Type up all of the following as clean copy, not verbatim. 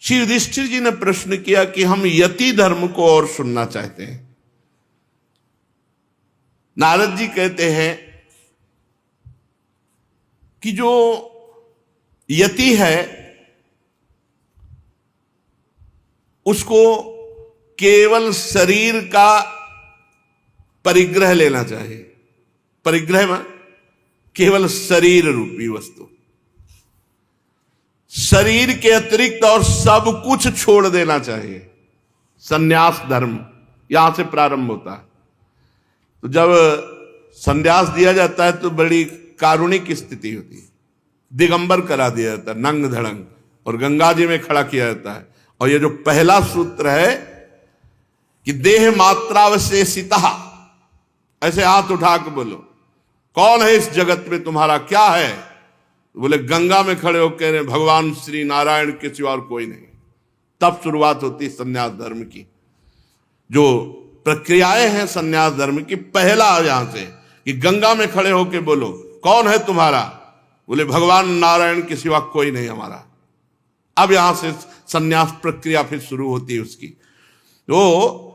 श्री युधिष्ठिर जी ने प्रश्न किया कि हम यति धर्म को और सुनना चाहते हैं। नारद जी कहते हैं कि जो यति है उसको केवल शरीर का परिग्रह लेना चाहिए। परिग्रह में केवल शरीर रूपी वस्तु, शरीर के अतिरिक्त और सब कुछ छोड़ देना चाहिए। संन्यास धर्म यहां से प्रारंभ होता है। तो जब संन्यास दिया जाता है तो बड़ी कारुणिक स्थिति होती है। दिगंबर करा दिया जाता है, नंग धड़ंग, और गंगा जी में खड़ा किया जाता है। और ये जो पहला सूत्र है कि देह मात्रावशेषिता, ऐसे हाथ उठा के बोलो कौन है इस जगत में, तुम्हारा क्या है? बोले गंगा में खड़े होकर कह रहे भगवान श्री नारायण के सिवा और कोई नहीं। तब शुरुआत होती है संन्यास धर्म की। जो प्रक्रियाएं हैं संन्यास धर्म की, पहला यहां से कि गंगा में खड़े होकर बोलो कौन है तुम्हारा? बोले भगवान नारायण के सिवा कोई नहीं हमारा। अब यहां से संन्यास प्रक्रिया फिर शुरू होती है उसकी। तो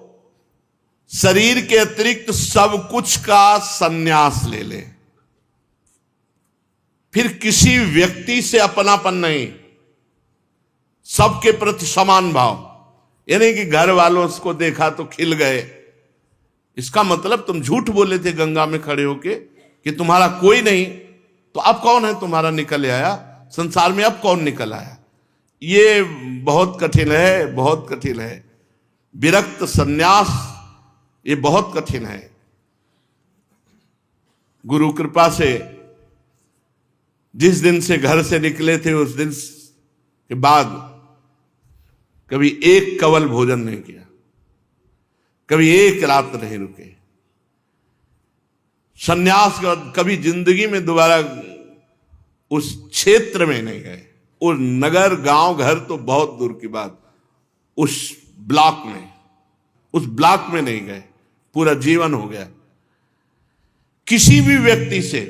शरीर के अतिरिक्त सब कुछ का संन्यास ले ले। फिर किसी व्यक्ति से अपनापन नहीं, सबके प्रति समान भाव। यानी कि घर वालों को देखा तो खिल गए, इसका मतलब तुम झूठ बोले थे गंगा में खड़े होके कि तुम्हारा कोई नहीं, तो अब कौन है तुम्हारा निकल आया संसार में? अब कौन निकल आया? ये बहुत कठिन है, बहुत कठिन है। विरक्त संन्यास ये बहुत कठिन है। गुरु कृपा से जिस दिन से घर से निकले थे उस दिन के बाद कभी एक कवल भोजन नहीं किया, कभी एक रात नहीं रुके। संन्यास के बाद कभी जिंदगी में दोबारा उस क्षेत्र में नहीं गए। उस नगर गांव घर तो बहुत दूर की बात, उस ब्लॉक में नहीं गए। पूरा जीवन हो गया। किसी भी व्यक्ति से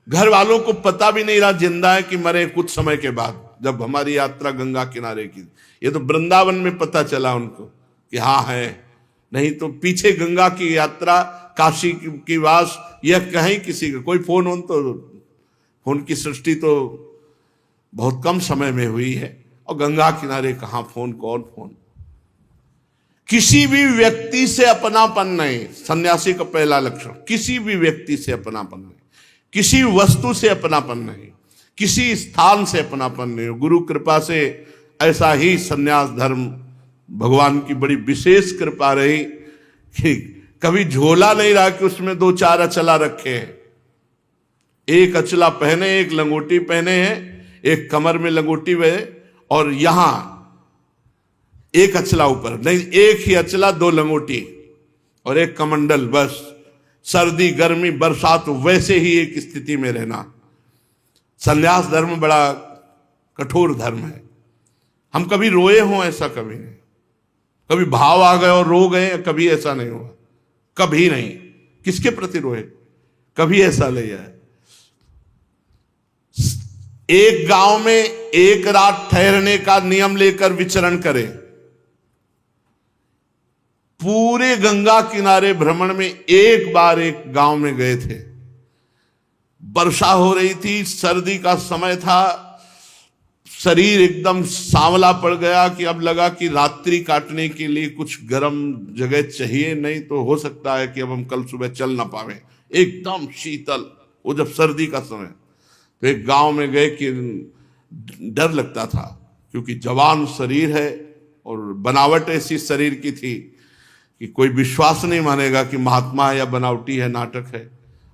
घर वालों को पता भी नहीं रहा जिंदा है कि मरे। कुछ समय के बाद जब हमारी यात्रा गंगा किनारे की, ये तो वृंदावन में पता चला उनको कि हाँ है, नहीं तो पीछे गंगा की यात्रा, काशी की वास, यह कहीं किसी का कोई फोन की सृष्टि तो बहुत कम समय में हुई है। और गंगा किनारे कहाँ फोन, कौन फोन? किसी भी व्यक्ति से अपनापन नहीं, सन्यासी का पहला लक्षण। किसी भी व्यक्ति से अपनापन नहीं, किसी वस्तु से अपनापन नहीं, किसी स्थान से अपनापन नहीं। गुरु कृपा से ऐसा ही सन्यास धर्म भगवान की बड़ी विशेष कृपा रही कि कभी झोला नहीं रहा कि उसमें 2-4 अचला रखे हैं। एक अचला पहने, एक लंगोटी पहने हैं, एक कमर में लंगोटी हुए, और यहां एक अचला ऊपर नहीं, एक ही अचला, 2 लंगोटी और एक कमंडल। बस सर्दी गर्मी बरसात वैसे ही एक स्थिति में रहना। संन्यास धर्म बड़ा कठोर धर्म है। हम कभी रोए हों ऐसा कभी नहीं, कभी भाव आ गए और रो गए, कभी ऐसा नहीं हुआ, कभी नहीं। किसके प्रति रोए? कभी ऐसा नहीं है। एक गांव में एक रात ठहरने का नियम लेकर विचरण करें। पूरे गंगा किनारे भ्रमण में एक बार एक गांव में गए थे। वर्षा हो रही थी, सर्दी का समय था, शरीर एकदम सांवला पड़ गया कि अब लगा कि रात्रि काटने के लिए कुछ गर्म जगह चाहिए, नहीं तो हो सकता है कि अब हम कल सुबह चल ना पावे। एकदम शीतल, वो जब सर्दी का समय। तो एक गांव में गए कि डर लगता था, क्योंकि जवान शरीर है और बनावट ऐसी शरीर की थी कि कोई विश्वास नहीं मानेगा कि महात्मा है या बनावटी है, नाटक है।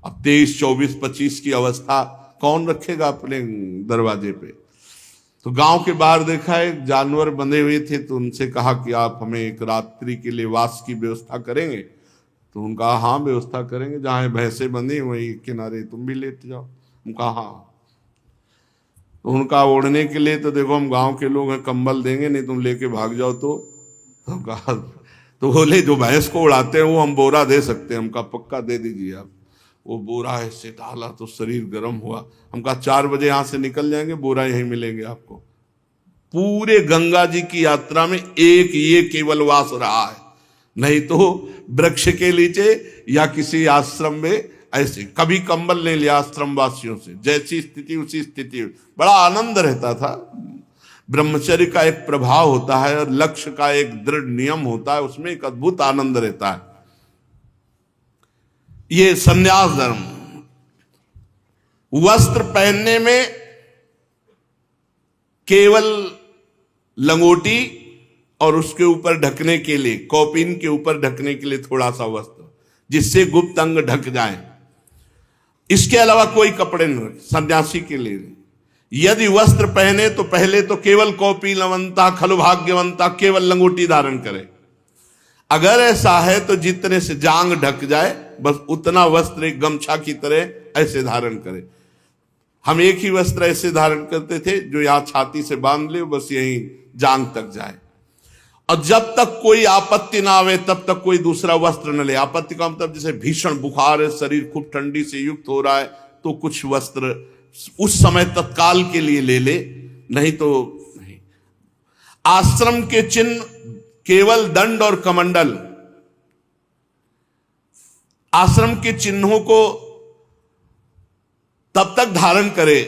अब 23, 24, 25 की अवस्था कौन रखेगा अपने दरवाजे पे? तो गांव के बाहर देखा एक जानवर बंधे हुए थे, तो उनसे कहा कि आप हमें एक रात्रि के लिए वास की व्यवस्था करेंगे? तो उनका हाँ व्यवस्था करेंगे, जहाँ भैंसे बंधी वही किनारे तुम भी लेट जाओ। उनका हाँ। तो उनका ओढ़ने के लिए तो देखो हम गांव के लोग हैं, कंबल देंगे नहीं, तुम लेके भाग जाओ। तो कहा, तो बोले जो भैंस को उड़ाते हैं वो हम बोरा दे सकते हैं। हमका पक्का दे दीजिए आप। वो बोरा ऐसे डाला तो शरीर गर्म हुआ। हम कहा 4 बजे यहाँ से निकल जाएंगे, बोरा यहीं मिलेंगे आपको। पूरे गंगा जी की यात्रा में एक ये केवल वास रहा है, नहीं तो वृक्ष के नीचे या किसी आश्रम में ऐसे कभी कंबल नहीं लिया आश्रम वासियों से, जैसी स्थिति उसी स्थिति। बड़ा आनंद रहता था। ब्रह्मचर्य का एक प्रभाव होता है और लक्ष्य का एक दृढ़ नियम होता है, उसमें एक अद्भुत आनंद रहता है। ये संन्यास धर्म। वस्त्र पहनने में केवल लंगोटी और उसके ऊपर ढकने के लिए, कौपीन के ऊपर ढकने के लिए थोड़ा सा वस्त्र जिससे गुप्त अंग ढक जाए, इसके अलावा कोई कपड़े नहीं रखे सन्यासी के लिए। यदि वस्त्र पहने तो पहले तो केवल कौपीनवंता खलु भाग्यवंता, केवल लंगोटी धारण करे। अगर ऐसा है तो जितने से जांग ढक जाए बस उतना वस्त्र एक गमछा की तरह ऐसे धारण करे। हम एक ही वस्त्र ऐसे धारण करते थे जो यहां छाती से बांध ले, बस यही जांग तक जाए, और जब तक कोई आपत्ति ना आवे तब तक कोई दूसरा वस्त्र न ले। आपत्ति का मतलब जैसे भीषण बुखार है, शरीर खूब ठंडी से युक्त हो रहा है, तो कुछ वस्त्र उस समय तत्काल के लिए ले ले, नहीं तो नहीं। आश्रम के चिन्ह केवल दंड और कमंडल। आश्रम के चिन्हों को तब तक धारण करे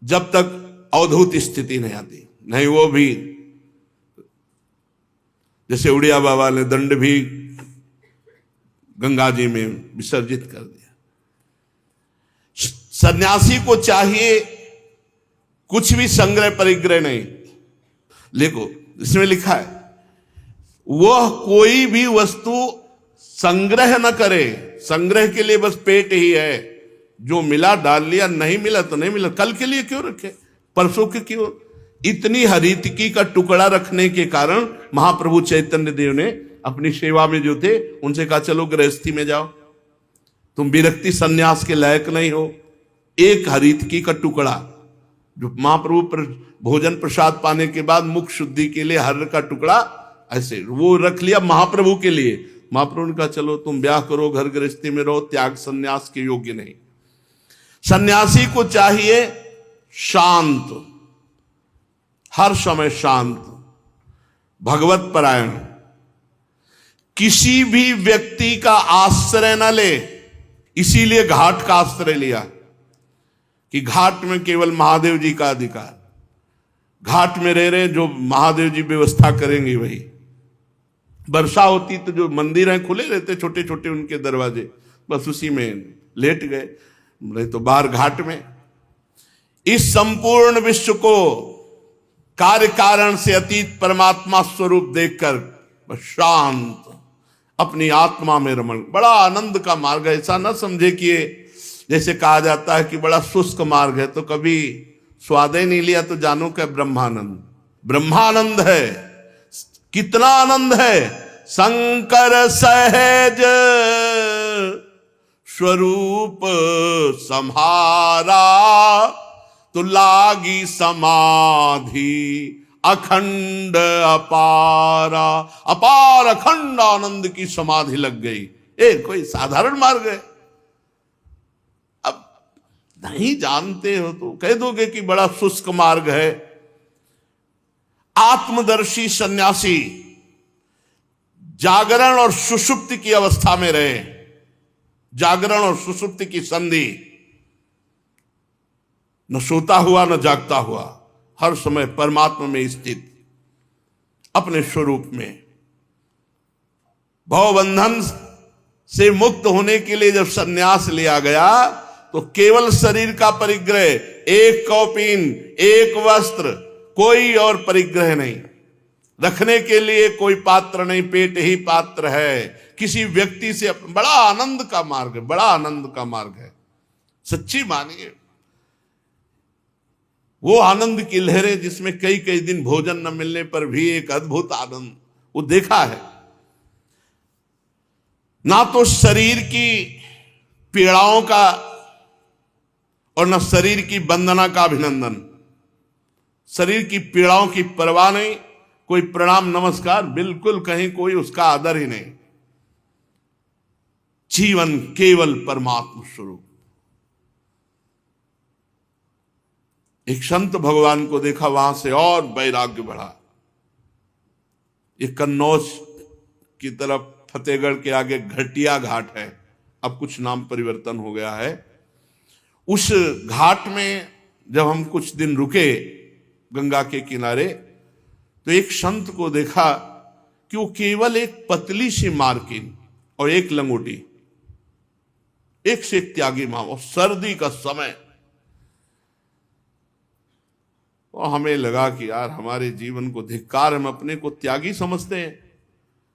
जब तक अवधूत स्थिति नहीं आती, नहीं वो भी जैसे उड़िया बाबा ने दंड भी गंगा जी में विसर्जित कर दिया। सन्यासी को चाहिए कुछ भी संग्रह परिग्रह नहीं। देखो इसमें लिखा है वह कोई भी वस्तु संग्रह न करे। संग्रह के लिए बस पेट ही है, जो मिला डाल लिया, नहीं मिला तो नहीं मिला, कल के लिए क्यों रखे, परसों के क्यों। इतनी हरितकी का टुकड़ा रखने के कारण महाप्रभु चैतन्य देव ने अपनी सेवा में जो थे उनसे कहा चलो गृहस्थी में जाओ, तुम विरक्ति सन्यास के लायक नहीं हो। एक हरितकी का टुकड़ा जो महाप्रभु भोजन प्रसाद पाने के बाद मुख शुद्धि के लिए हर का टुकड़ा ऐसे वो रख लिया महाप्रभु के लिए। महाप्रभु ने कहा चलो तुम ब्याह करो, घर गृहस्थी में रहो, त्याग सन्यास के योग्य नहीं। सन्यासी को चाहिए शांत, हर समय शांत, भगवत परायण, किसी भी व्यक्ति का आश्रय न ले। इसीलिए घाट का आश्रय लिया कि घाट में केवल महादेव जी का अधिकार। घाट में रह रहे जो महादेव जी व्यवस्था करेंगे वही। वर्षा होती तो जो मंदिर हैं खुले रहते छोटे छोटे उनके दरवाजे, बस उसी में लेट गए, नहीं तो बाहर घाट में। इस संपूर्ण विश्व को कार्य कारण से अतीत परमात्मा स्वरूप देखकर बस शांत अपनी आत्मा में रमण। बड़ा आनंद का मार्ग है। ऐसा ना समझे कि जैसे कहा जाता है कि बड़ा शुष्क मार्ग है, तो कभी स्वाद ही नहीं लिया तो जानो क्या ब्रह्मानंद। ब्रह्मानंद है, कितना आनंद है। शंकर सहज स्वरूप संहारा, तो लागी समाधि अखंड अपारा। अपार अखंड आनंद की समाधि लग गई। कोई साधारण मार्ग है। अब नहीं जानते हो तो कह दोगे कि बड़ा शुष्क मार्ग है। आत्मदर्शी सन्यासी जागरण और सुषुप्ति की अवस्था में रहे। जागरण और सुषुप्ति की संधि, न सोता हुआ न जागता हुआ, हर समय परमात्मा में स्थित अपने स्वरूप में। भवबंधन से मुक्त होने के लिए जब सन्यास लिया गया तो केवल शरीर का परिग्रह, एक कौपीन, एक वस्त्र, कोई और परिग्रह नहीं, रखने के लिए कोई पात्र नहीं, पेट ही पात्र है। किसी व्यक्ति से बड़ा आनंद का मार्ग है, बड़ा आनंद का मार्ग है। सच्ची मानिए वो आनंद की लहरें जिसमें कई कई दिन भोजन न मिलने पर भी एक अद्भुत आनंद वो देखा है। ना तो शरीर की पीड़ाओं का और न शरीर की वंदना का अभिनंदन। शरीर की पीड़ाओं की परवाह नहीं, कोई प्रणाम नमस्कार बिल्कुल, कहीं कोई उसका आदर ही नहीं। जीवन केवल परमात्मा स्वरूप। एक संत भगवान को देखा, वहां से और वैराग्य बढ़ा। ये कन्नौज की तरफ फतेहगढ़ के आगे घटिया घाट है, अब कुछ नाम परिवर्तन हो गया है। उस घाट में जब हम कुछ दिन रुके गंगा के किनारे, तो एक संत को देखा कि वो केवल एक पतली सी मार्किन और एक लंगोटी, एक से एक त्यागी मां, और सर्दी का समय। और हमें लगा कि यार हमारे जीवन को धिक्कार, हम अपने को त्यागी समझते हैं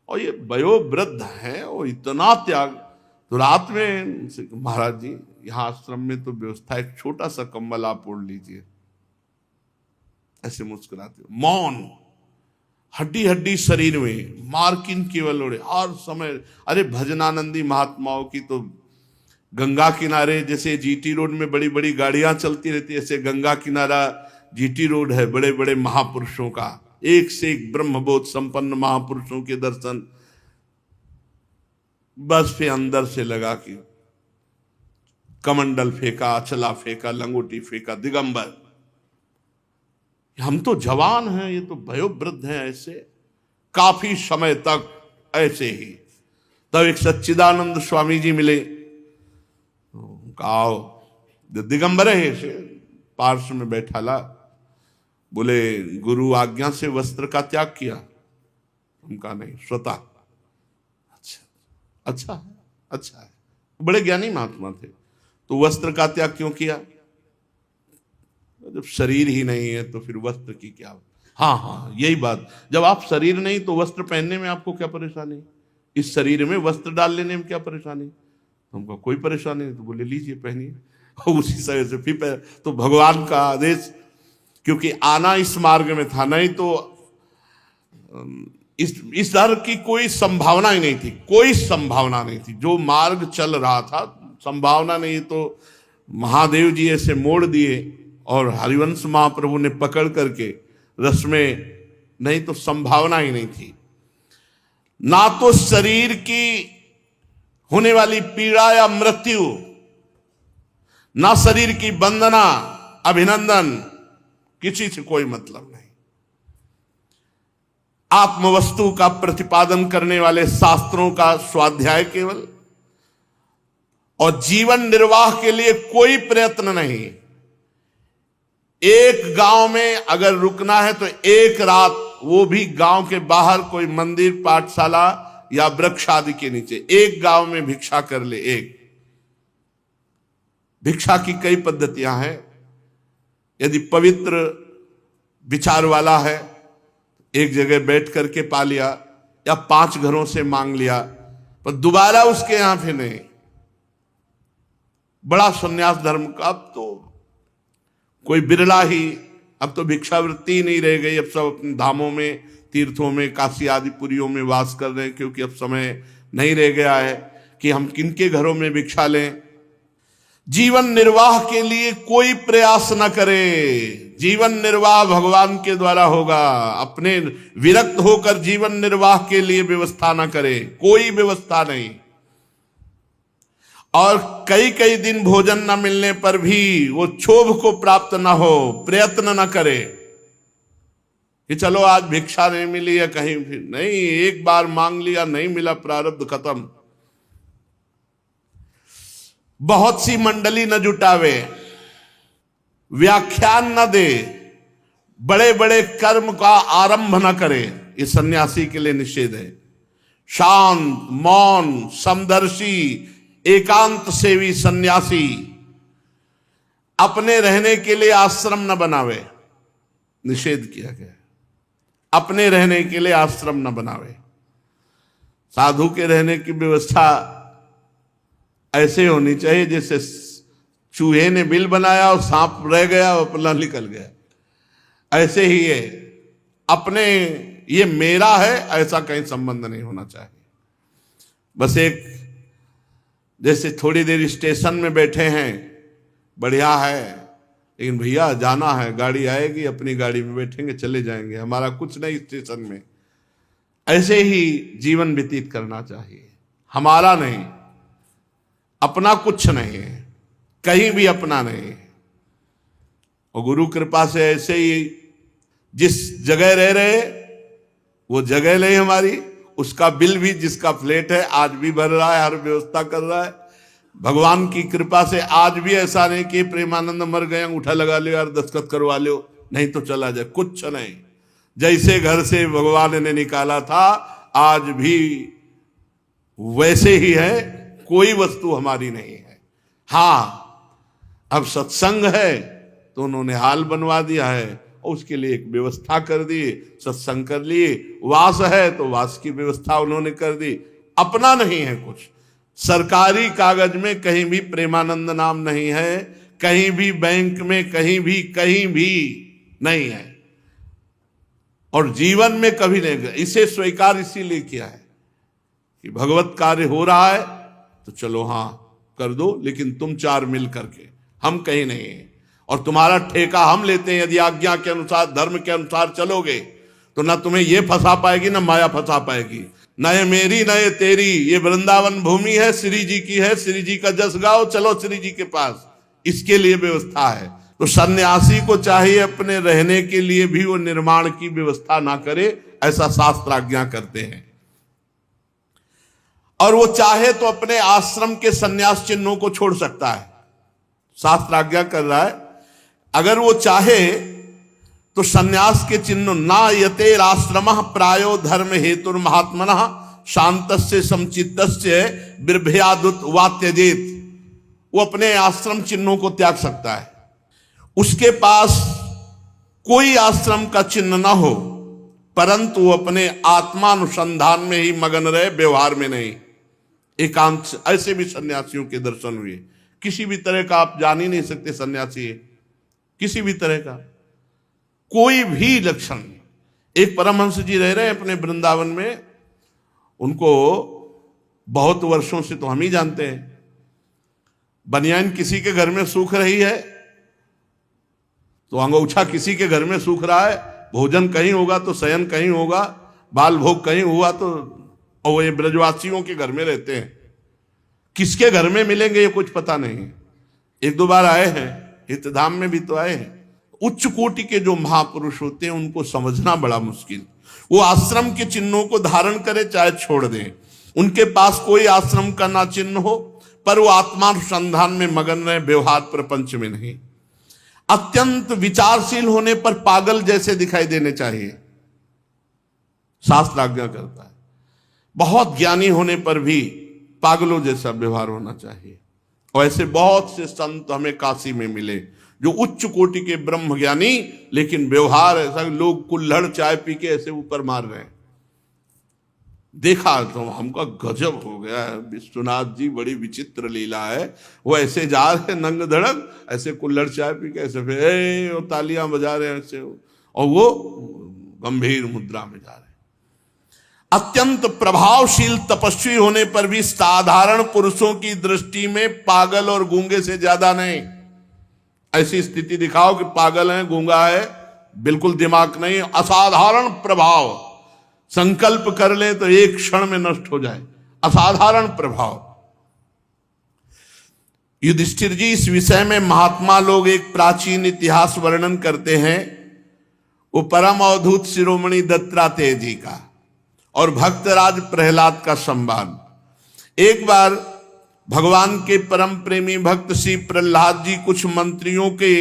और ये वयोवृद्ध हैं और इतना त्याग। तो रात में महाराज जी यहाँ आश्रम में तो व्यवस्था, एक छोटा सा कंबल आप ओढ़ लीजिए, ऐसे मुस्कुराते, मौन, हड्डी हड्डी शरीर में, मार्किन केवल ओढ़े हर समय। अरे भजनानंदी महात्माओं की तो गंगा किनारे जैसे जीटी रोड में बड़ी बड़ी गाड़ियां चलती रहती, ऐसे गंगा किनारा जीटी रोड है, बड़े बड़े महापुरुषों का, एक से एक ब्रह्मबोध संपन्न महापुरुषों के दर्शन। बस फिर अंदर से लगा कि कमंडल फेंका, अचला फेंका, लंगोटी फेंका, दिगंबर। हम तो जवान हैं, ये तो वयोवृद्ध हैं। ऐसे काफी समय तक ऐसे ही। तब एक सच्चिदानंद स्वामी जी मिले, आओ, दिगंबर है, ऐसे पार्श्व में बैठा ला। बोले गुरु आज्ञा से वस्त्र का त्याग किया? उनका नहीं, स्वतः। अच्छा है, अच्छा है, बड़े ज्ञानी महात्मा थे। तो वस्त्र का त्याग क्यों किया? जब शरीर ही नहीं है तो फिर वस्त्र की क्या? हाँ हाँ, यही बात। जब आप शरीर नहीं तो वस्त्र पहनने में आपको क्या परेशानी? इस शरीर में वस्त्र डाल लेने में क्या परेशानी? हमको कोई परेशानी नहीं। तो बोले लीजिए पहनिए। उसी तरह से फिर तो भगवान का आदेश, क्योंकि आना इस मार्ग में था, नहीं तो इस दर की कोई संभावना ही नहीं थी, कोई संभावना नहीं थी। जो मार्ग चल रहा था, संभावना नहीं, तो महादेव जी ऐसे मोड़ दिए और हरिवंश महाप्रभु ने पकड़ करके रस में, नहीं तो संभावना ही नहीं थी। ना तो शरीर की होने वाली पीड़ा या मृत्यु, ना शरीर की वंदना अभिनंदन, किसी से कोई मतलब नहीं। आत्मवस्तु का प्रतिपादन करने वाले शास्त्रों का स्वाध्याय केवल, और जीवन निर्वाह के लिए कोई प्रयत्न नहीं। एक गांव में अगर रुकना है तो एक रात, वो भी गांव के बाहर कोई मंदिर, पाठशाला या वृक्ष आदि के नीचे, एक गांव में भिक्षा कर ले। एक भिक्षा की कई पद्धतियां हैं। यदि पवित्र विचार वाला है, एक जगह बैठ करके पा लिया, या 5 घरों से मांग लिया, पर दोबारा उसके यहां फिर नहीं। बड़ा संन्यास धर्म का अब तो कोई बिरला ही, अब तो भिक्षावृत्ति ही नहीं रह गई। अब सब अपने धामों में, तीर्थों में, काशी आदि पुरियों में वास कर रहे हैं, क्योंकि अब समय नहीं रह गया है कि हम किनके घरों में भिक्षा लें। जीवन निर्वाह के लिए कोई प्रयास न करे। जीवन निर्वाह भगवान के द्वारा होगा। अपने विरक्त होकर जीवन निर्वाह के लिए व्यवस्था न करे, कोई व्यवस्था नहीं। और कई कई दिन भोजन न मिलने पर भी वो क्षोभ को प्राप्त न हो, प्रयत्न न करे कि चलो आज भिक्षा नहीं मिली या कहीं भी नहीं, एक बार मांग लिया, नहीं मिला, प्रारब्ध खत्म। बहुत सी मंडली न जुटावे, व्याख्यान न दे, बड़े बड़े कर्म का आरंभ न करे, ये सन्यासी के लिए निषेध है। शांत, मौन, समदर्शी, एकांत सेवी सन्यासी अपने रहने के लिए आश्रम न बनावे, निषेध किया गया। अपने रहने के लिए आश्रम न बनावे। साधु के रहने की व्यवस्था ऐसे होनी चाहिए जैसे चूहे ने बिल बनाया और सांप रह गया और अपना निकल गया, ऐसे ही है। अपने ये मेरा है ऐसा कहीं संबंध नहीं होना चाहिए। बस एक जैसे थोड़ी देर स्टेशन में बैठे हैं, बढ़िया है, लेकिन भैया जाना है, गाड़ी आएगी, अपनी गाड़ी में बैठेंगे, चले जाएंगे, हमारा कुछ नहीं स्टेशन में। ऐसे ही जीवन व्यतीत करना चाहिए। हमारा नहीं, अपना कुछ नहीं है, कहीं भी अपना नहीं है। और गुरु कृपा से ऐसे ही जिस जगह रह रहे वो जगह नहीं हमारी, उसका बिल भी जिसका फ्लैट है आज भी भर रहा है, हर व्यवस्था कर रहा है। भगवान की कृपा से आज भी ऐसा नहीं कि प्रेमानंद मर गए अंगूठा लगा लो यार दस्तखत करवा लो नहीं तो चला जाए, कुछ नहीं। जैसे घर से भगवान ने निकाला था आज भी वैसे ही है, कोई वस्तु हमारी नहीं है। हाँ, अब सत्संग है तो उन्होंने हाल बनवा दिया है और उसके लिए एक व्यवस्था कर दी, सत्संग कर लिए। वास है तो वास की व्यवस्था उन्होंने कर दी। अपना नहीं है कुछ, सरकारी कागज में कहीं भी प्रेमानंद नाम नहीं है, कहीं भी बैंक में कहीं भी नहीं है, और जीवन में कभी नहीं। इसे स्वीकार इसीलिए किया है कि भगवत कार्य हो रहा है तो चलो हाँ कर दो, लेकिन तुम चार मिल करके, हम कहीं नहीं है। और तुम्हारा ठेका हम लेते हैं, यदि आज्ञा के अनुसार धर्म के अनुसार चलोगे तो ना तुम्हें ये फंसा पाएगी ना माया फंसा पाएगी। न ये मेरी न ये तेरी, ये वृंदावन भूमि है, श्री जी की है, श्री जी का जस गाओ, चलो श्री जी के पास, इसके लिए व्यवस्था है। तो सन्यासी को चाहिए अपने रहने के लिए भी वो निर्माण की व्यवस्था ना करे, ऐसा शास्त्र आज्ञा करते हैं। और वो चाहे तो अपने आश्रम के सन्यास चिन्हों को छोड़ सकता है, शास्त्र आज्ञा कर रहा है। अगर वो चाहे तो सन्यास के चिन्ह ना यते आश्रम प्रायो धर्म हेतुर महात्मन शांतस्य समचित्तस्य बिर्भयादुत वा त्यजेत, वो अपने आश्रम चिन्हों को त्याग सकता है। उसके पास कोई आश्रम का चिन्ह ना हो परंतु वो अपने आत्मानुसंधान में ही मगन रहे, व्यवहार में नहीं, एकांत। ऐसे भी सन्यासियों के दर्शन हुए। किसी भी तरह का आप जान ही नहीं सकते सन्यासी है, किसी भी तरह का कोई भी लक्षण। एक परमहंस जी रह रहे हैं अपने वृंदावन में, उनको बहुत वर्षों से तो हम ही जानते हैं। बनियान किसी के घर में सूख रही है तो अंगूठा किसी के घर में सूख रहा है, भोजन कहीं होगा तो शयन कहीं होगा, बाल भोग कहीं हुआ तो, और ये ब्रजवासियों के घर में रहते हैं, किसके घर में मिलेंगे ये कुछ पता नहीं। एक दो बार आए हैं, हितधाम में भी तो आए हैं। उच्च कोटि के जो महापुरुष होते हैं उनको समझना बड़ा मुश्किल। वो आश्रम के चिन्हों को धारण करे चाहे छोड़ दें, उनके पास कोई आश्रम का ना चिन्ह हो, पर वो आत्मानुसंधान में मगन रहे, व्यवहार प्रपंच में नहीं। अत्यंत विचारशील होने पर पागल जैसे दिखाई देने चाहिए, शास्त्र आज्ञा करता है। बहुत ज्ञानी होने पर भी पागलों जैसा व्यवहार होना चाहिए। और ऐसे बहुत से संत हमें काशी में मिले जो उच्च कोटि के ब्रह्म ज्ञानी, लेकिन व्यवहार ऐसा, लोग कुल्हड़ चाय पी के ऐसे ऊपर मार रहे हैं। देखा तो हमका गजब हो गया है, विश्वनाथ जी बड़ी विचित्र लीला है। वो ऐसे जा रहे नंग धड़क, ऐसे कुल्हड़ चाय पी के ऐसे फिर तालियां बजा रहे हैं ऐसे, और वो गंभीर मुद्रा में जा रहे हैं। अत्यंत प्रभावशील तपस्वी होने पर भी साधारण पुरुषों की दृष्टि में पागल और गूंगे से ज्यादा नहीं। ऐसी स्थिति दिखाओ कि पागल है, गूंगा है, बिल्कुल दिमाग नहीं, असाधारण प्रभाव, संकल्प कर ले तो एक क्षण में नष्ट हो जाए, असाधारण प्रभाव। युधिष्ठिर जी, इस विषय में महात्मा लोग एक प्राचीन इतिहास वर्णन करते हैं, वो परम अवधूत शिरोमणि दत्तात्रेय जी का और भक्तराज प्रहलाद का संवाद। एक बार भगवान के परम प्रेमी भक्त श्री प्रहलाद जी कुछ मंत्रियों के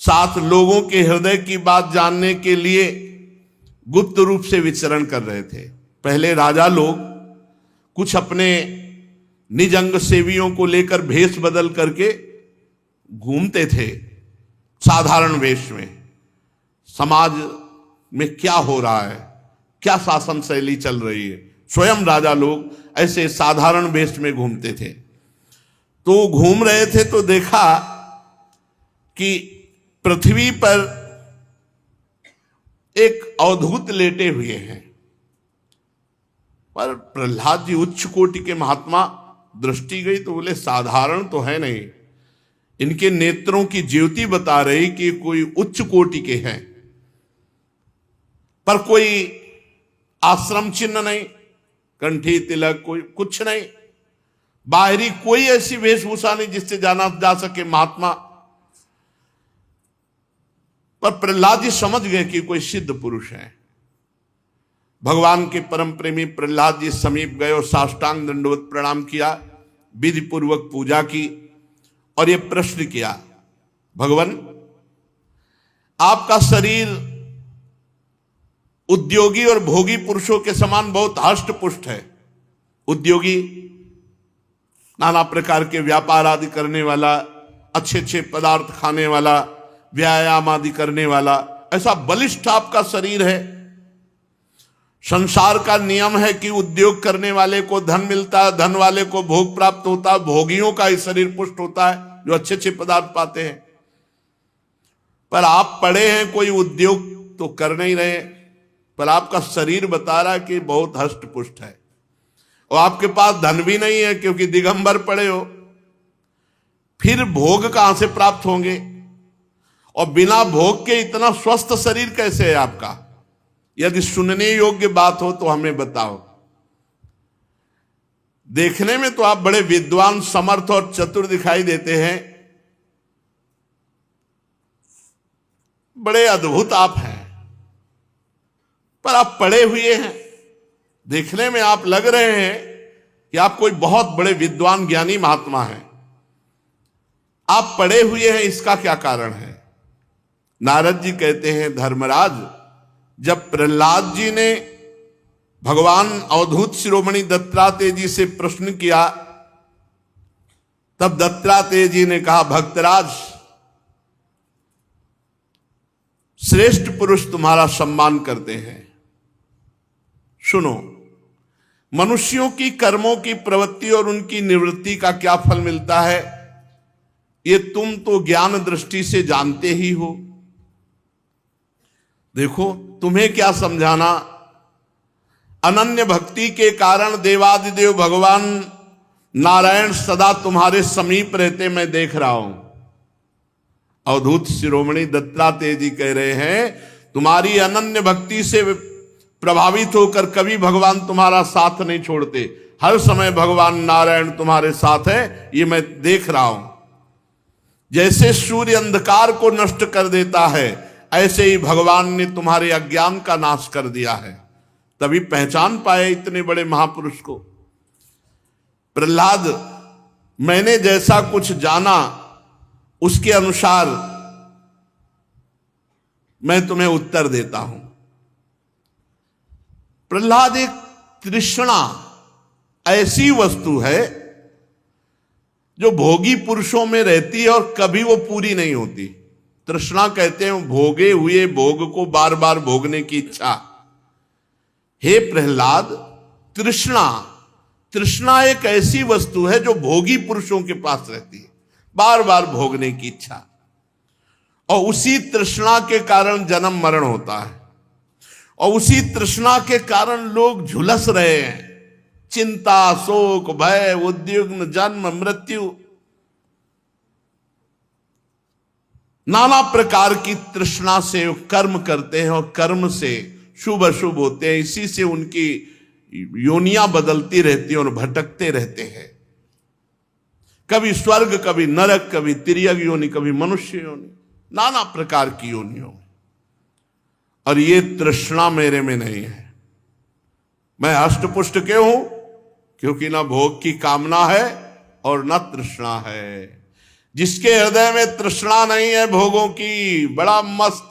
साथ लोगों के हृदय की बात जानने के लिए गुप्त रूप से विचरण कर रहे थे। पहले राजा लोग कुछ अपने निज अंग सेवियों को लेकर भेष बदल करके घूमते थे साधारण वेश में, समाज में क्या हो रहा है, क्या शासन शैली चल रही है। स्वयं राजा लोग ऐसे साधारण वेश में घूमते थे। तो घूम रहे थे तो देखा कि पृथ्वी पर एक अवधूत लेटे हुए हैं। पर प्रहलाद जी उच्च कोटि के महात्मा, दृष्टि गई तो बोले साधारण तो है नहीं, इनके नेत्रों की ज्योति बता रही कि कोई उच्च कोटि के हैं। पर कोई आश्रम चिन्ह नहीं, कंठी तिलक कोई कुछ नहीं, बाहरी कोई ऐसी वेशभूषा नहीं जिससे जाना जा सके महात्मा। पर प्रहलाद जी समझ गए कि कोई सिद्ध पुरुष है। भगवान के परम प्रेमी प्रहलाद जी समीप गए और साष्टांग दंडवत प्रणाम किया, विधि पूर्वक पूजा की और ये प्रश्न किया, भगवान आपका शरीर उद्योगी और भोगी पुरुषों के समान बहुत हष्ट पुष्ट है। उद्योगी नाना प्रकार के व्यापार आदि करने वाला, अच्छे अच्छे पदार्थ खाने वाला, व्यायाम आदि करने वाला, ऐसा बलिष्ठ आपका शरीर है। संसार का नियम है कि उद्योग करने वाले को धन मिलता है, धन वाले को भोग प्राप्त होता है, भोगियों का ही शरीर पुष्ट होता है जो अच्छे अच्छे पदार्थ पाते हैं। पर आप पढ़े हैं, कोई उद्योग तो कर नहीं रहे, पर आपका शरीर बता रहा है कि बहुत हष्ट पुष्ट है। और आपके पास धन भी नहीं है क्योंकि दिगंबर पड़े हो, फिर भोग कहां से प्राप्त होंगे? और बिना भोग के इतना स्वस्थ शरीर कैसे है आपका? यदि सुनने योग्य बात हो तो हमें बताओ। देखने में तो आप बड़े विद्वान, समर्थ और चतुर दिखाई देते हैं, बड़े अद्भुत आप हैं, पर आप पढ़े हुए हैं। देखने में आप लग रहे हैं कि आप कोई बहुत बड़े विद्वान ज्ञानी महात्मा हैं। आप पढ़े हुए हैं, इसका क्या कारण है? नारद जी कहते हैं, धर्मराज, जब प्रहलाद जी ने भगवान अवधूत शिरोमणि दत्तात्रेय जी से प्रश्न किया, तब दत्तात्रेय जी ने कहा, भक्तराज, श्रेष्ठ पुरुष तुम्हारा सम्मान करते हैं। सुनो, मनुष्यों की कर्मों की प्रवृत्ति और उनकी निवृत्ति का क्या फल मिलता है, ये तुम तो ज्ञान दृष्टि से जानते ही हो। देखो, तुम्हें क्या समझाना, अनन्य भक्ति के कारण देवादिदेव भगवान नारायण सदा तुम्हारे समीप रहते मैं देख रहा हूं। अवधूत शिरोमणि दत्तात्रेय जी कह रहे हैं, तुम्हारी अनन्य भक्ति से प्रभावित होकर कभी भगवान तुम्हारा साथ नहीं छोड़ते, हर समय भगवान नारायण तुम्हारे साथ है, ये मैं देख रहा हूं। जैसे सूर्य अंधकार को नष्ट कर देता है, ऐसे ही भगवान ने तुम्हारे अज्ञान का नाश कर दिया है, तभी पहचान पाए इतने बड़े महापुरुष को। प्रहलाद, मैंने जैसा कुछ जाना उसके अनुसार मैं तुम्हें उत्तर देता हूं। प्रहलाद, एक तृष्णा ऐसी वस्तु है जो भोगी पुरुषों में रहती है और कभी वो पूरी नहीं होती। तृष्णा कहते हैं भोगे हुए भोग को बार बार भोगने की इच्छा। हे प्रहलाद, तृष्णा एक ऐसी वस्तु है जो भोगी पुरुषों के पास रहती है, बार बार भोगने की इच्छा, और उसी तृष्णा के कारण जन्म मरण होता है, और उसी तृष्णा के कारण लोग झुलस रहे हैं। चिंता, शोक, भय, उद्विग्न, जन्म, मृत्यु, नाना प्रकार की तृष्णा से कर्म करते हैं और कर्म से शुभ अशुभ होते हैं। इसी से उनकी योनियां बदलती रहती हैं और भटकते रहते हैं, कभी स्वर्ग, कभी नरक, कभी तिर्यक योनि, कभी मनुष्य योनि, नाना प्रकार की योनियों। और ये तृष्णा मेरे में नहीं है। मैं हष्टपुष्ट क्यों हूं? क्योंकि ना भोग की कामना है और न तृष्णा है। जिसके हृदय में तृष्णा नहीं है भोगों की, बड़ा मस्त,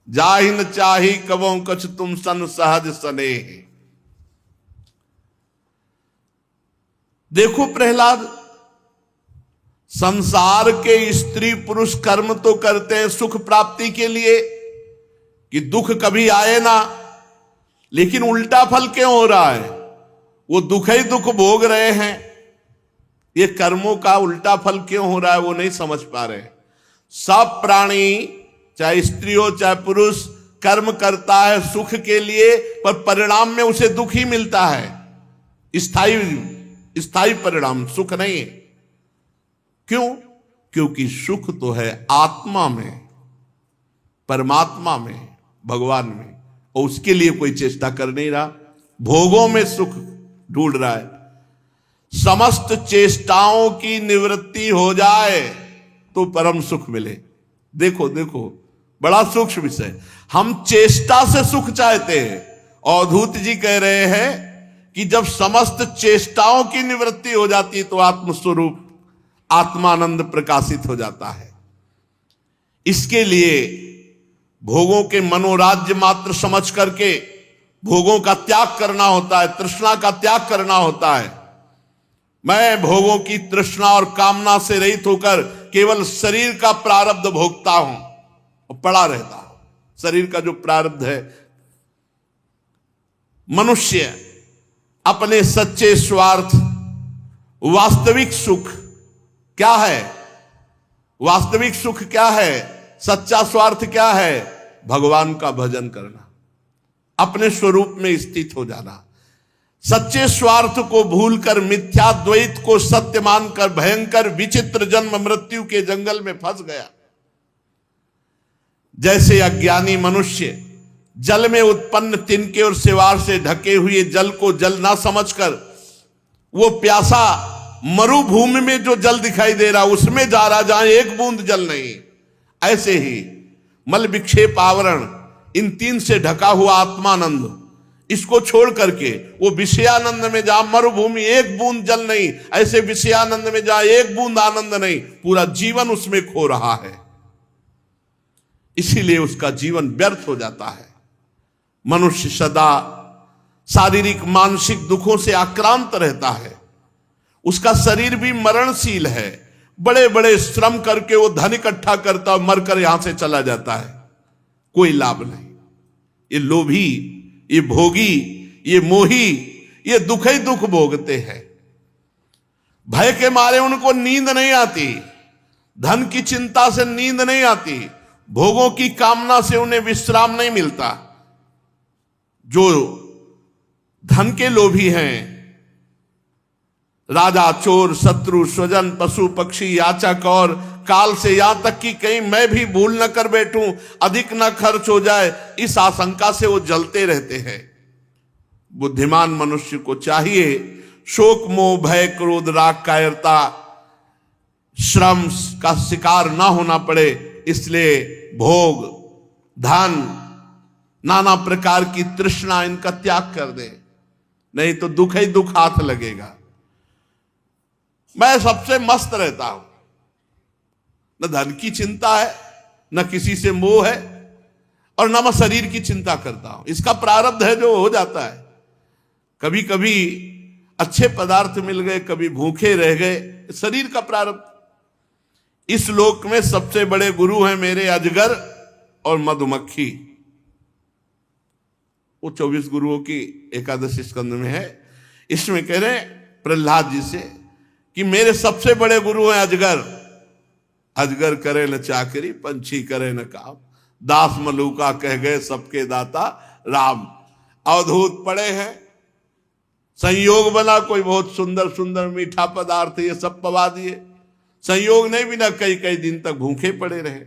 जाहिन चाही कबों कछ तुम सन सहज सने। देखो प्रहलाद, संसार के स्त्री पुरुष कर्म तो करते हैं सुख प्राप्ति के लिए कि दुख कभी आए ना, लेकिन उल्टा फल क्यों हो रहा है? वो दुख ही दुख भोग रहे हैं। ये कर्मों का उल्टा फल क्यों हो रहा है वो नहीं समझ पा रहे। सब प्राणी, चाहे स्त्री हो चाहे पुरुष, कर्म करता है सुख के लिए, पर परिणाम में उसे दुख ही मिलता है। स्थायी परिणाम सुख नहीं है। क्यों? क्योंकि सुख तो है आत्मा में, परमात्मा में, भगवान में, और उसके लिए कोई चेष्टा कर नहीं रहा, भोगों में सुख ढूंढ रहा है। समस्त चेष्टाओं की निवृत्ति हो जाए तो परम सुख मिले। देखो देखो, बड़ा सूक्ष्म विषय। हम चेष्टा से सुख चाहते हैं। अवधूत जी कह रहे हैं कि जब समस्त चेष्टाओं की निवृत्ति हो जाती है तो आत्मस्वरूप आत्मानंद प्रकाशित हो जाता है। इसके लिए भोगों के मनोराज्य मात्र समझ करके भोगों का त्याग करना होता है, तृष्णा का त्याग करना होता है। मैं भोगों की तृष्णा और कामना से रहित होकर केवल शरीर का प्रारब्ध भोगता हूं और पड़ा रहता हूं। शरीर का जो प्रारब्ध है, मनुष्य अपने सच्चे स्वार्थ, वास्तविक सुख क्या है, वास्तविक सुख क्या है, सच्चा स्वार्थ क्या है, भगवान का भजन करना, अपने स्वरूप में स्थित हो जाना। सच्चे स्वार्थ को भूलकर मिथ्या द्वैत को सत्य मानकर भयंकर विचित्र जन्म मृत्यु के जंगल में फंस गया। जैसे अज्ञानी मनुष्य जल में उत्पन्न तिनके और सिवार से ढके हुए जल को जल ना समझकर वो प्यासा मरुभूमि में जो जल दिखाई दे रहा उसमें जा रहा जहां एक बूंद जल नहीं, ऐसे ही मल विक्षेप आवरण इन तीन से ढका हुआ आत्मानंद, इसको छोड़ करके वो विषयानंद में जहां मरुभूमि एक बूंद जल नहीं, ऐसे विषयानंद में जहां एक बूंद आनंद नहीं, पूरा जीवन उसमें खो रहा है। इसीलिए उसका जीवन व्यर्थ हो जाता है। मनुष्य सदा शारीरिक मानसिक दुखों से आक्रांत रहता है। उसका शरीर भी मरणशील है। बड़े बड़े श्रम करके वो धन इकट्ठा करता और मरकर यहां से चला जाता है, कोई लाभ नहीं। ये लोभी, ये भोगी, ये मोही, ये दुख ही दुख भोगते हैं। भय के मारे उनको नींद नहीं आती, धन की चिंता से नींद नहीं आती, भोगों की कामना से उन्हें विश्राम नहीं मिलता। जो धन के लोभी हैं, राजा, चोर, शत्रु, स्वजन, पशु, पक्षी, याचक और काल से यहां तक कि कहीं मैं भी भूल न कर बैठूं, अधिक न खर्च हो जाए, इस आशंका से वो जलते रहते हैं। बुद्धिमान मनुष्य को चाहिए शोक मोह भय क्रोध राग कायरता श्रम का शिकार ना होना पड़े। इसलिए भोग, धन, नाना प्रकार की तृष्णा, इनका त्याग कर दे, नहीं तो दुख ही दुख हाथ लगेगा। मैं सबसे मस्त रहता हूं, न धन की चिंता है, न किसी से मोह है, और न मैं शरीर की चिंता करता हूं। इसका प्रारब्ध है जो हो जाता है। कभी कभी अच्छे पदार्थ मिल गए, कभी भूखे रह गए, शरीर का प्रारब्ध। इस लोक में सबसे बड़े गुरु हैं मेरे अजगर और मधुमक्खी। वो 24 गुरुओं की एकादश स्कंद में है। इसमें कह रहे प्रहलाद जी से कि मेरे सबसे बड़े गुरु हैं अजगर। अजगर करे न चाकरी, पंछी करे न काम, दास मलूका कह गए सबके दाता राम। अवधूत पड़े हैं, संयोग बना कोई बहुत सुंदर सुंदर मीठा पदार्थ ये सब पवा दिए। संयोग नहीं बिना कई कई दिन तक भूखे पड़े रहे।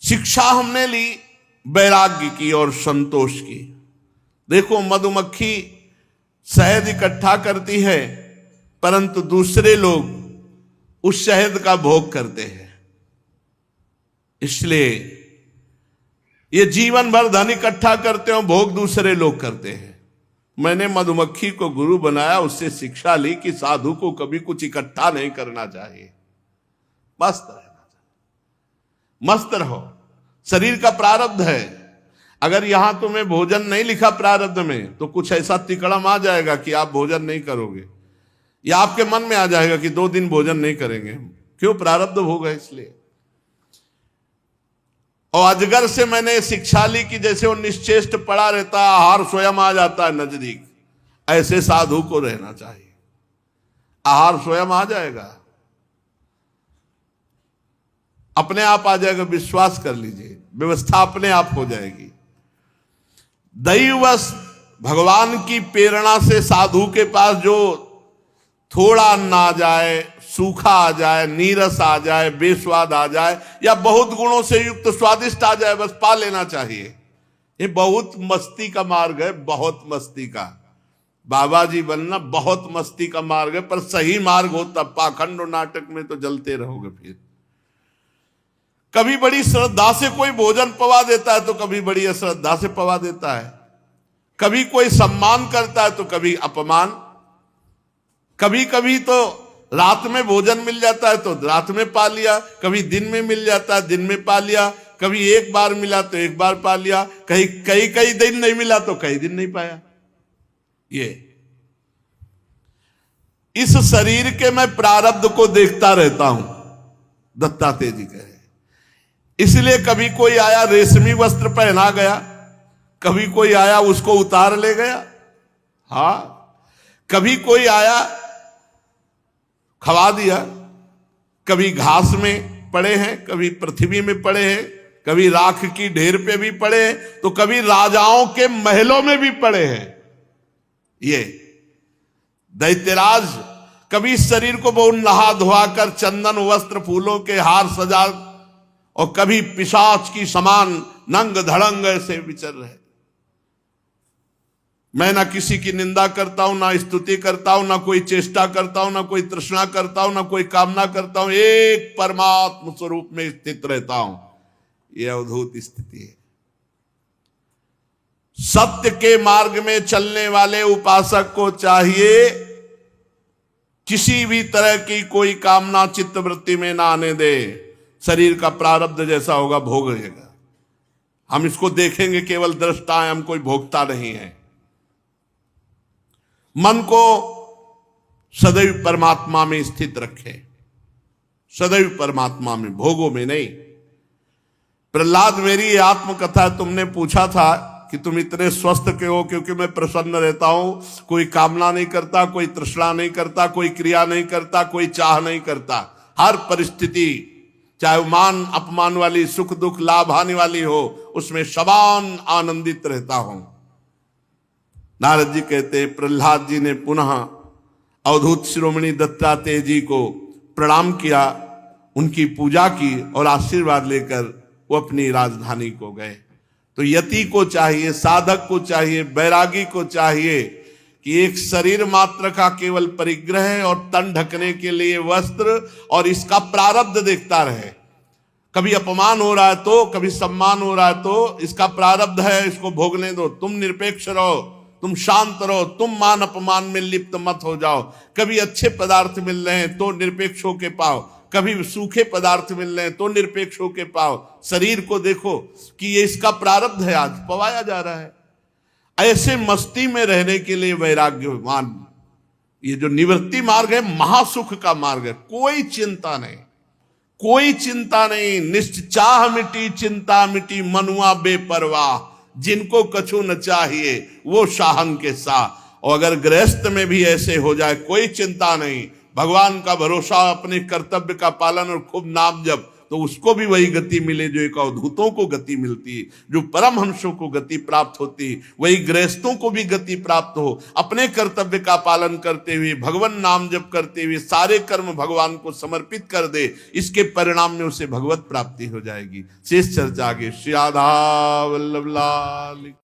शिक्षा हमने ली वैराग्य की और संतोष की। देखो मधुमक्खी शहद इकट्ठा करती है, परंतु दूसरे लोग उस शहद का भोग करते हैं। इसलिए ये जीवन भर धन इकट्ठा करते हो, भोग दूसरे लोग करते हैं। मैंने मधुमक्खी को गुरु बनाया, उससे शिक्षा ली कि साधु को कभी कुछ इकट्ठा नहीं करना चाहिए, मस्त रहना चाहिए, मस्त रहो। शरीर का प्रारब्ध है। अगर यहां तुम्हें भोजन नहीं लिखा प्रारब्ध में, तो कुछ ऐसा तिकड़म आ जाएगा कि आप भोजन नहीं करोगे, या आपके मन में आ जाएगा कि 2 दिन भोजन नहीं करेंगे। क्यों? प्रारब्ध भोग है इसलिए। और अजगर से मैंने शिक्षा ली कि जैसे वो निश्चेष्ट पड़ा रहता है, आहार स्वयं आ जाता है नजदीक, ऐसे साधु को रहना चाहिए। आहार स्वयं आ जाएगा, अपने आप आ जाएगा, विश्वास कर लीजिए, व्यवस्था अपने आप हो जाएगी। दैवश भगवान की प्रेरणा से साधु के पास जो थोड़ा अन्न आ जाए, सूखा आ जाए, नीरस आ जाए, बेस्वाद आ जाए, या बहुत गुणों से युक्त स्वादिष्ट आ जाए, बस पा लेना चाहिए। ये बहुत मस्ती का मार्ग है, बहुत मस्ती का। बाबा जी बनना बहुत मस्ती का मार्ग है, पर सही मार्ग हो तब। पाखंड और नाटक में तो जलते रहोगे फिर। कभी बड़ी श्रद्धा से कोई भोजन पवा देता है तो कभी बड़ी अश्रद्धा से पवा देता है। कभी कोई सम्मान करता है तो कभी अपमान। कभी कभी तो रात में भोजन मिल जाता है तो रात में पा लिया, कभी दिन में मिल जाता है दिन में पा लिया, कभी एक बार मिला तो एक बार पा लिया, कहीं कई कई दिन नहीं मिला तो कई दिन नहीं पाया। ये इस शरीर के मैं प्रारब्ध को देखता रहता हूं, दत्तात्रेय जी कहे। इसलिए कभी कोई आया रेशमी वस्त्र पहना गया, कभी कोई आया उसको उतार ले गया। हाँ, कभी कोई आया खवा दिया, कभी घास में पड़े हैं, कभी पृथ्वी में पड़े हैं, कभी राख की ढेर पे भी पड़े हैं, तो कभी राजाओं के महलों में भी पड़े हैं। ये दैत्यराज कभी शरीर को बहुत नहा धोआ कर चंदन वस्त्र फूलों के हार सजा, और कभी पिशाच की समान नंग धड़ंग ऐसे विचर रहे। मैं ना किसी की निंदा करता हूं, ना स्तुति करता हूं, ना कोई चेष्टा करता हूं, ना कोई तृष्णा करता हूं, ना कोई कामना करता हूं, एक परमात्म स्वरूप में स्थित रहता हूं। यह अद्भुत स्थिति है। सत्य के मार्ग में चलने वाले उपासक को चाहिए किसी भी तरह की कोई कामना चित्त वृत्ति में ना आने दे। शरीर का प्रारब्ध जैसा होगा भोग लेगा। हम इसको देखेंगे, केवल दृष्टा है, हम कोई भोगता नहीं है। मन को सदैव परमात्मा में स्थित रखे, सदैव परमात्मा में, भोगों में नहीं। प्रहलाद, मेरी आत्मकथा तुमने पूछा था कि तुम इतने स्वस्थ क्यों हो? क्योंकि मैं प्रसन्न रहता हूं, कोई कामना नहीं करता, कोई तृष्णा नहीं करता, कोई क्रिया नहीं करता, कोई चाह नहीं करता। हर परिस्थिति, चाहे मान अपमान वाली, सुख दुख लाभ हानि वाली हो, उसमें समान आनंदित रहता हूं। नारद जी कहते हैं, प्रहलाद जी ने पुनः अवधूत शिरोमणि दत्तात्रेय जी को प्रणाम किया, उनकी पूजा की और आशीर्वाद लेकर वो अपनी राजधानी को गए। तो यति को चाहिए, साधक को चाहिए, बैरागी को चाहिए कि एक शरीर मात्र का केवल परिग्रह और तन ढकने के लिए वस्त्र और इसका प्रारब्ध देखता रहे। कभी अपमान हो रहा है तो, कभी सम्मान हो रहा है तो, इसका प्रारब्ध है, इसको भोगने दो। तुम निरपेक्ष रहो, तुम शांत रहो, तुम मान अपमान में लिप्त मत हो जाओ। कभी अच्छे पदार्थ मिल रहे हैं तो निरपेक्ष होके पाओ, कभी सूखे पदार्थ मिल रहे हैं तो निरपेक्ष होके पाओ। शरीर को देखो कि ये इसका प्रारब्ध है, आज पवाया जा रहा है। ऐसे मस्ती में रहने के लिए वैराग्यवान, ये जो निवृत्ति मार्ग है, महासुख का मार्ग है। कोई चिंता नहीं, कोई चिंता नहीं। निश्चाह मिटी चिंता मिटी, मनुआ बेपरवाह। जिनको कछु न चाहिए वो शाहन के साथ। और अगर गृहस्थ में भी ऐसे हो जाए, कोई चिंता नहीं, भगवान का भरोसा, अपने कर्तव्य का पालन और खूब नाम जप, तो उसको भी वही गति मिले जो एक अवधूतों को गति मिलती है, जो परमहंसों को गति प्राप्त होती, वही गृहस्थों को भी गति प्राप्त हो। अपने कर्तव्य का पालन करते हुए, भगवान नाम जप करते हुए सारे कर्म भगवान को समर्पित कर दे, इसके परिणाम में उसे भगवत प्राप्ति हो जाएगी। शेष चर्चा आगे। श्री राधा वल्लभ लाल।